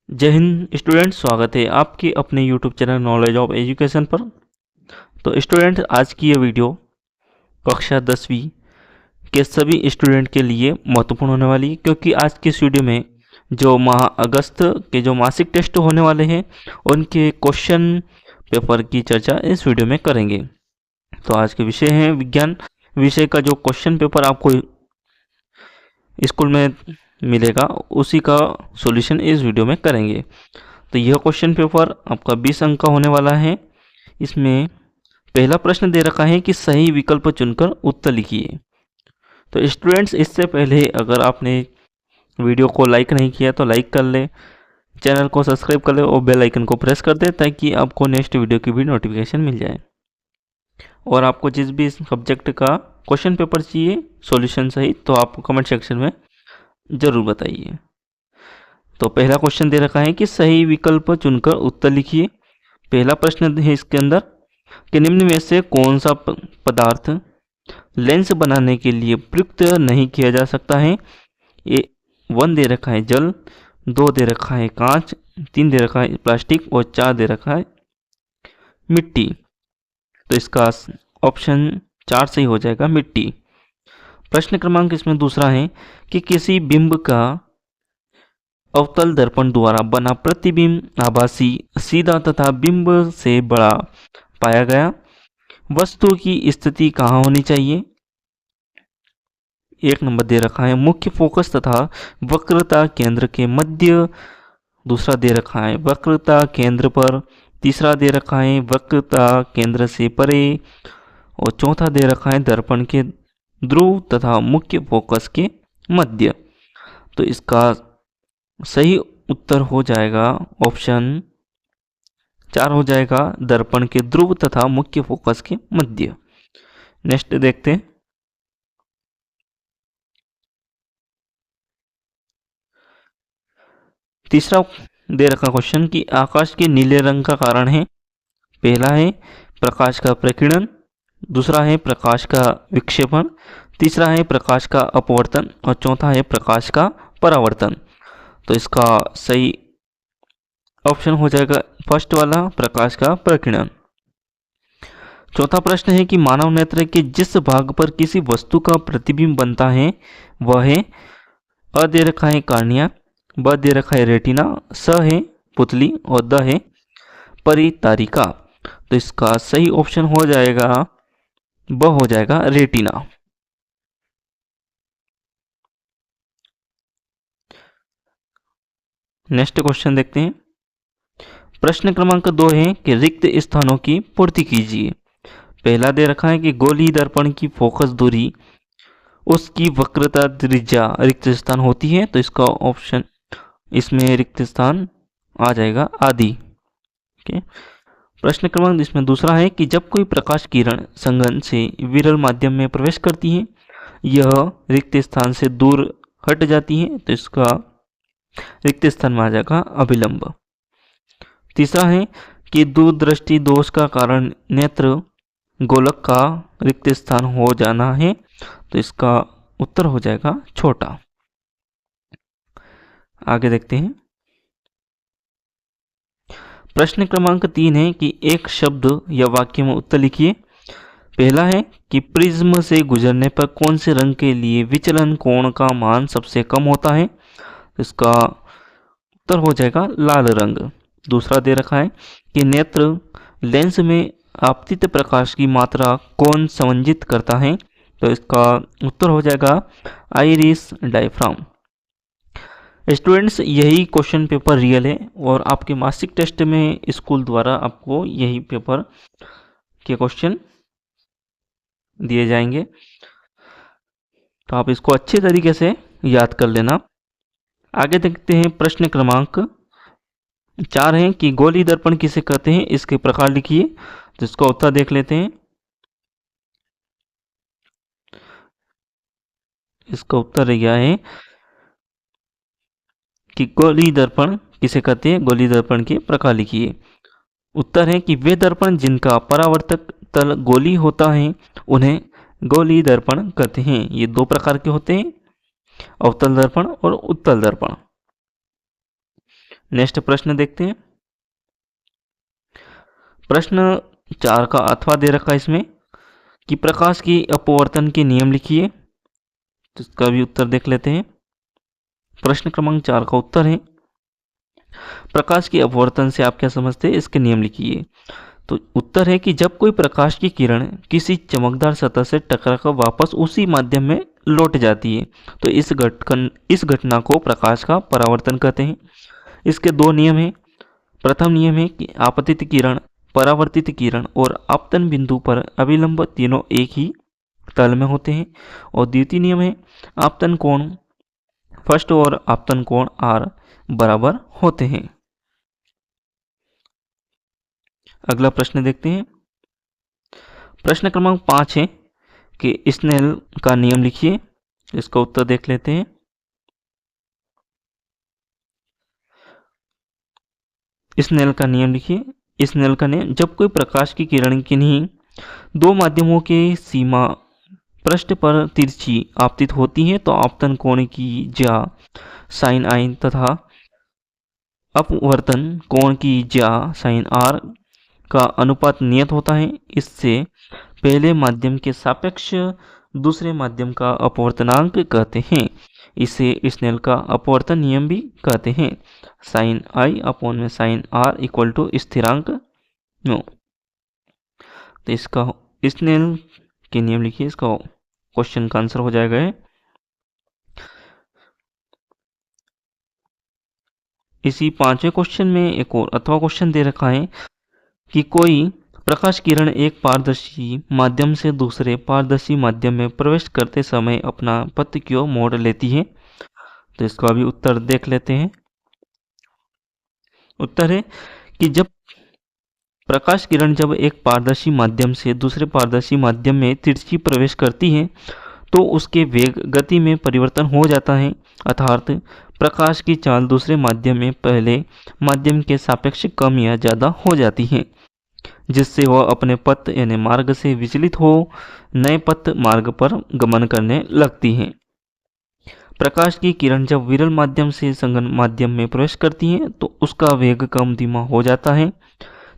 जय हिंद स्टूडेंट, स्वागत है आपके अपने YouTube channel knowledge of education पर। तो स्टूडेंट, आज की ये वीडियो कक्षा 10वीं के सभी स्टूडेंट के लिए महत्वपूर्ण होने वाली है, क्योंकि आज की इस वीडियो में जो माह अगस्त के जो मासिक टेस्ट होने वाले हैं उनके क्वेश्चन पेपर की चर्चा इस वीडियो में करेंगे। तो आज के विषय हैं विज्ञान विषय का जो क्वेश्चन पेपर आपको स्कूल में मिलेगा उसी का सॉल्यूशन इस वीडियो में करेंगे। तो यह क्वेश्चन पेपर आपका 20 अंक का होने वाला है। इसमें पहला प्रश्न दे रखा है कि सही विकल्प चुनकर उत्तर लिखिए। तो स्टूडेंट्स, इससे पहले अगर आपने वीडियो को लाइक नहीं किया तो लाइक कर ले, चैनल को सब्सक्राइब कर ले और बेल आइकन को प्रेस कर दे ताकि आपको नेक्स्ट वीडियो की भी नोटिफिकेशन मिल जाए। और आपको जिस भी सब्जेक्ट का क्वेश्चन पेपर चाहिए सॉल्यूशन सहित, तो आप कमेंट सेक्शन में ज़रूर बताइए। तो पहला क्वेश्चन दे रखा है कि सही विकल्प चुनकर उत्तर लिखिए। पहला प्रश्न है इसके अंदर कि निम्न में से कौन सा पदार्थ लेंस बनाने के लिए प्रयुक्त नहीं किया जा सकता है। ये 1 दे रखा है जल, 2 दे रखा है कांच, 3 दे रखा है प्लास्टिक और 4 दे रखा है मिट्टी। तो इसका ऑप्शन 4 सही हो जाएगा, मिट्टी। प्रश्न क्रमांक इसमें दूसरा है कि किसी बिंब का अवतल दर्पण द्वारा बना प्रतिबिंब आभासी, सीधा तथा बिंब से बड़ा पाया गया। वस्तु की स्थिति कहाँ होनी चाहिए। 1 नंबर दे रखा है मुख्य फोकस तथा वक्रता केंद्र के मध्य, दूसरा दे रखा है वक्रता केंद्र पर, तीसरा दे रखा है वक्रता केंद्र से परे और चौथा दे रखा है दर्पण के ध्रुव तथा मुख्य फोकस के मध्य। तो इसका सही उत्तर हो जाएगा ऑप्शन 4 हो जाएगा, दर्पण के ध्रुव तथा मुख्य फोकस के मध्य। नेक्स्ट देखते हैं। तीसरा दे रखा क्वेश्चन कि आकाश के नीले रंग का कारण है। पहला है प्रकाश का प्रकीर्णन, दूसरा है प्रकाश का विक्षेपण, तीसरा है प्रकाश का अपवर्तन और चौथा है प्रकाश का परावर्तन। तो इसका सही ऑप्शन हो जाएगा फर्स्ट वाला, प्रकाश का प्रकीर्णन। चौथा प्रश्न है कि मानव नेत्र के जिस भाग पर किसी वस्तु का प्रतिबिंब बनता है वह है। अ दे रखा है कार्निया, ब दे रखा है रेटिना, स है पुतली और द है परितारिका। तो इसका सही ऑप्शन हो जाएगा ब हो जाएगा रेटिना। नेक्स्ट क्वेश्चन देखते हैं। प्रश्न क्रमांक 2 है कि रिक्त स्थानों की पूर्ति कीजिए। पहला दे रखा है कि गोली दर्पण की फोकस दूरी, उसकी वक्रता त्रिज्या रिक्त स्थान होती है। तो इसका ऑप्शन इसमें रिक्त स्थान आ जाएगा आदि। ओके। प्रश्न क्रमांक इसमें दूसरा है कि जब कोई प्रकाश किरण संघन से विरल माध्यम में प्रवेश करती है यह रिक्त स्थान से दूर हट जाती है। तो इसका रिक्त स्थान में आ जाएगा अभिलंब। तीसरा है कि दूरदृष्टि दोष का कारण नेत्र गोलक का रिक्त स्थान हो जाना है। तो इसका उत्तर हो जाएगा छोटा। आगे देखते हैं। प्रश्न क्रमांक 3 है कि एक शब्द या वाक्य में उत्तर लिखिए। पहला है कि प्रिज्म से गुजरने पर कौन से रंग के लिए विचलन कोण का मान सबसे कम होता है। इसका उत्तर हो जाएगा लाल रंग। दूसरा दे रखा है कि नेत्र लेंस में आपतित प्रकाश की मात्रा कौन समंजित करता है। तो इसका उत्तर हो जाएगा आइरिस डायफ्राम। स्टूडेंट्स, यही क्वेश्चन पेपर रियल है और आपके मासिक टेस्ट में स्कूल द्वारा आपको यही पेपर के क्वेश्चन दिए जाएंगे। तो आप इसको अच्छे तरीके से याद कर लेना। आगे देखते हैं। प्रश्न क्रमांक 4 है कि गोली दर्पण किसे कहते हैं, इसके प्रकार लिखिए। तो इसका उत्तर देख लेते हैं। इसका उत्तर यह है कि गोली दर्पण किसे कहते हैं, गोली दर्पण के प्रकार लिखिए। उत्तर है कि वे दर्पण जिनका परावर्तक तल गोली होता है उन्हें गोली दर्पण कहते हैं। ये 2 प्रकार के होते हैं, अवतल दर्पण और उत्तल दर्पण। नेक्स्ट प्रश्न देखते हैं। प्रश्न 4 का अथवा दे रखा है इसमें कि प्रकाश की अपवर्तन के नियम लिखिए। तो इसका भी उत्तर देख लेते हैं। प्रश्न क्रमांक 4 का उत्तर है प्रकाश की अपवर्तन से आप क्या समझते हैं, इसके नियम लिखिए। तो उत्तर है कि जब कोई प्रकाश की किरण किसी चमकदार सतह से टकराकर वापस उसी माध्यम में लौट जाती है तो इस घटना को प्रकाश का परावर्तन कहते हैं। इसके दो नियम हैं। प्रथम नियम है कि आपतित किरण, परावर्तित किरण और आपतन बिंदु पर अभिलंब तीनों एक ही तल में होते हैं। और द्वितीय नियम है आपतन कोण फर्स्ट और आपतन कोण आर बराबर होते हैं। अगला प्रश्न देखते हैं। प्रश्न क्रमांक 5 है कि स्नेल का नियम लिखिए। इसका उत्तर देख लेते हैं। स्नेल का नियम लिखिए। स्नेल का नियम, जब कोई प्रकाश की किरण किन्हीं दो माध्यमों के सीमा पृष्ठ पर तिरछी आपतित होती है तो आपतन कोण की ज्या साइन आई तथा अपवर्तन कोण की ज्या साइन आर का अनुपात नियत होता है। इससे पहले माध्यम के सापेक्ष दूसरे माध्यम का अपवर्तनांक कहते हैं। इसे स्नेल का अपवर्तन नियम भी कहते हैं। साइन आई अपॉन में साइन आर इक्वल टू स्थिरांक नो। तो इसका स्नेल के नियम लिखिए। इसका क्वेश्चन का आंसर हो जाएगा है। इसी 5वें क्वेश्चन में एक और अथवा क्वेश्चन दे रखा है कि कोई प्रकाश किरण एक पारदर्शी माध्यम से दूसरे पारदर्शी माध्यम में प्रवेश करते समय अपना पथ क्यों मोड़ लेती है। तो इसका भी उत्तर देख लेते हैं। उत्तर है कि जब प्रकाश किरण जब एक पारदर्शी माध्यम से दूसरे पारदर्शी माध्यम में तिरछी प्रवेश करती है तो उसके वेग गति में परिवर्तन हो जाता है, अर्थात प्रकाश की चाल दूसरे माध्यम में पहले माध्यम के सापेक्ष कम या ज़्यादा हो जाती है, जिससे वह अपने पथ यानी मार्ग से विचलित हो नए पथ मार्ग पर गमन करने लगती है। प्रकाश की किरण जब विरल माध्यम से संगन माध्यम में प्रवेश करती है तो उसका वेग कम धीमा हो जाता है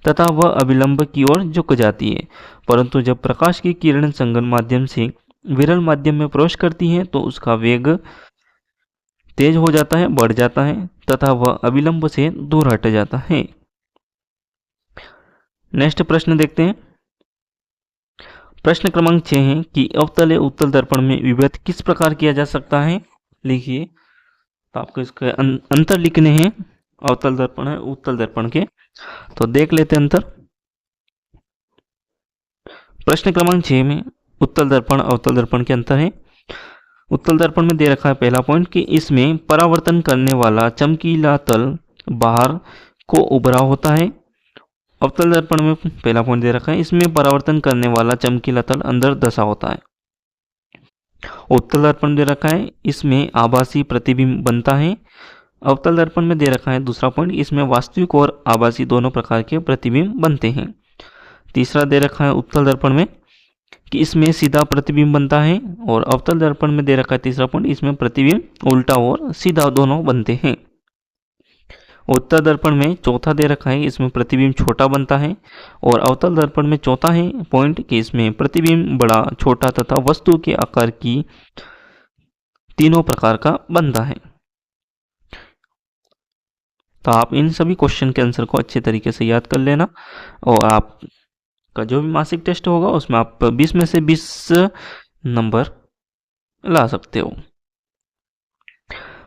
तथा वह अभिलंब की ओर झुक जाती है, परंतु जब प्रकाश की किरण संगन माध्यम से विरल माध्यम में प्रवेश करती है तो उसका वेग तेज हो जाता है, बढ़ जाता है तथा वह अभिलंब से दूर हट जाता है। नेक्स्ट प्रश्न देखते हैं। प्रश्न क्रमांक 6 है कि अवतल उत्तल दर्पण में विभेद किस प्रकार किया जा सकता है, लिखिए। तो आपको इसके अंतर लिखने हैं। अवतल दर्पण है उत्तल दर्पण के, तो देख लेते हैं अंतर। प्रश्न क्रमांक 6 में उत्तल दर्पण अवतल दर्पण के अंतर है। उत्तल दर्पण में दे रखा है पहला पॉइंट कि इसमें परावर्तन करने वाला चमकीला तल बाहर को उभरा होता है। अवतल दर्पण में पहला पॉइंट दे रखा है इसमें परावर्तन करने वाला चमकीला तल अंदर दसा होता है। उत्तल दर्पण दे रखा है इसमें आभासी प्रतिबिंब बनता है। अवतल दर्पण में दे रखा है दूसरा पॉइंट इसमें वास्तविक और आभासी दोनों प्रकार के प्रतिबिंब बनते हैं। तीसरा दे रखा है उत्तल दर्पण में कि इसमें सीधा प्रतिबिंब बनता है, और अवतल दर्पण में दे रखा है तीसरा पॉइंट इसमें प्रतिबिंब उल्टा और सीधा दोनों बनते हैं। उत्तल दर्पण में चौथा दे रखा है इसमें प्रतिबिंब छोटा बनता है, और अवतल दर्पण में चौथा है पॉइंट कि इसमें प्रतिबिंब बड़ा, छोटा तथा वस्तु के आकार की तीनों प्रकार का बनता है। तो आप इन सभी क्वेश्चन के आंसर को अच्छे तरीके से याद कर लेना, और आपका जो भी मासिक टेस्ट होगा उसमें आप 20 में से 20 नंबर ला सकते हो।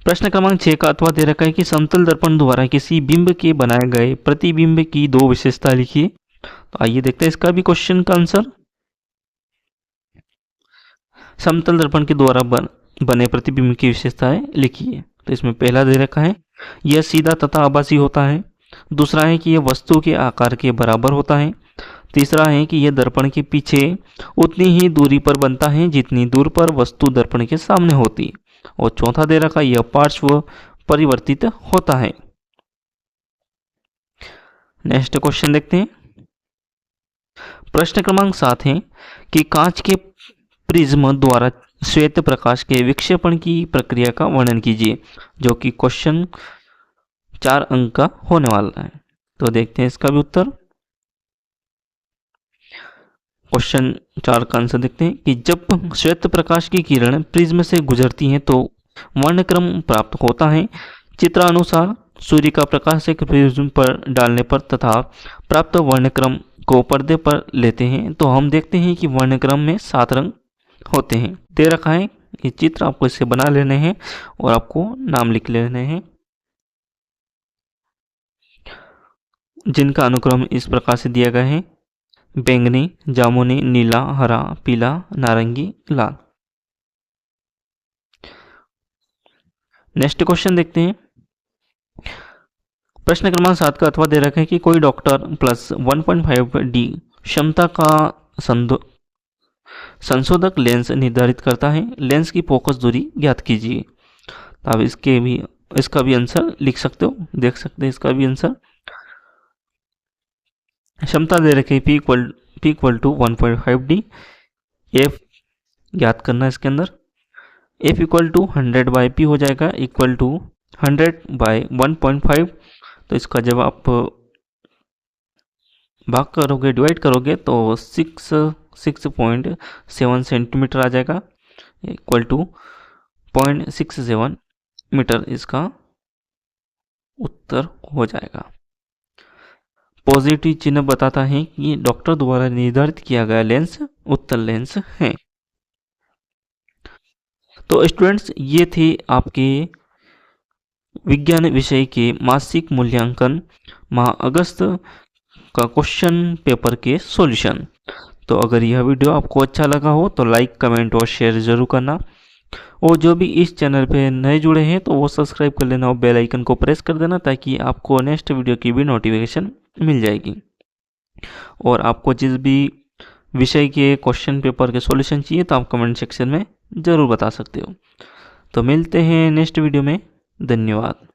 प्रश्न क्रमांक 6 का अथवा दे रखा है कि समतल दर्पण द्वारा किसी बिंब के बनाए गए प्रतिबिंब की दो विशेषता लिखिए। तो आइए देखते हैं इसका भी क्वेश्चन का आंसर। समतल दर्पण के द्वारा बने प्रतिबिंब की विशेषताएं लिखिए। तो इसमें पहला दे रखा है यह सीधा तथा आभासी होता है। दूसरा है कि यह वस्तु के आकार के बराबर होता है। तीसरा है कि यह दर्पण के पीछे उतनी ही दूरी पर बनता है जितनी दूर पर वस्तु दर्पण के सामने होती है। और चौथा दे रखा यह पार्श्व परिवर्तित होता है। नेक्स्ट क्वेश्चन देखते हैं। प्रश्न क्रमांक 7 है कि कांच के प्रिज्म द्वारा श्वेत प्रकाश के विक्षेपण की प्रक्रिया का वर्णन कीजिए, जो कि क्वेश्चन 4 अंक का होने वाला है। तो देखते हैं इसका भी उत्तर। क्वेश्चन 4 का आंसर देखते हैं कि जब श्वेत प्रकाश की किरण प्रिज्म से गुजरती हैं तो वर्णक्रम प्राप्त होता है। चित्रानुसार सूर्य का प्रकाश एक प्रिज्म पर डालने पर तथा प्राप्त वर्णक्रम को पर्दे पर लेते हैं तो हम देखते हैं कि वर्णक्रम में 7 रंग होते हैं। दे रखा है ये चित्र, आपको इसे बना लेने हैं और आपको नाम लिख लेने हैं, जिनका अनुक्रम इस प्रकार से दिया गया है: बैंगनी, जामुनी, नीला, हरा, पीला, नारंगी, लाल। नेक्स्ट क्वेश्चन देखते हैं। प्रश्न क्रमांक 7 का अथवा दे रखा है कि कोई डॉक्टर प्लस 1.5D क्षमता का संशोधक लेंस निर्धारित करता है। लेंस की फोकस दूरी ज्ञात कीजिए। तो आप इसका भी आंसर लिख सकते हो, देख सकते हैं इसका भी आंसर। क्षमता दे रखी है P equal to 1.5D। F ज्ञात करना है इसके अंदर। F equal to 100 by P हो जाएगा, इक्वल टू 100 बाई 1.5। तो इसका जब आप भाग करोगे, डिवाइड करोगे तो 6.7 सेंटीमीटर आ जाएगा, इक्वल टू 0.67 मीटर इसका उत्तर हो जाएगा। पॉजिटिव चिन्ह बताता है कि डॉक्टर द्वारा निर्धारित किया गया लेंस उत्तल लेंस है। तो स्टूडेंट्स, ये थे आपके विज्ञान विषय के मासिक मूल्यांकन माह अगस्त का क्वेश्चन पेपर के सॉल्यूशन। तो अगर यह वीडियो आपको अच्छा लगा हो तो लाइक, कमेंट और शेयर जरूर करना। और जो भी इस चैनल पे नए जुड़े हैं तो वो सब्सक्राइब कर लेना और बेल आइकन को प्रेस कर देना, ताकि आपको नेक्स्ट वीडियो की भी नोटिफिकेशन मिल जाएगी। और आपको जिस भी विषय के क्वेश्चन पेपर के सॉल्यूशन चाहिए तो आप कमेंट सेक्शन में ज़रूर बता सकते हो। तो मिलते हैं नेक्स्ट वीडियो में। धन्यवाद।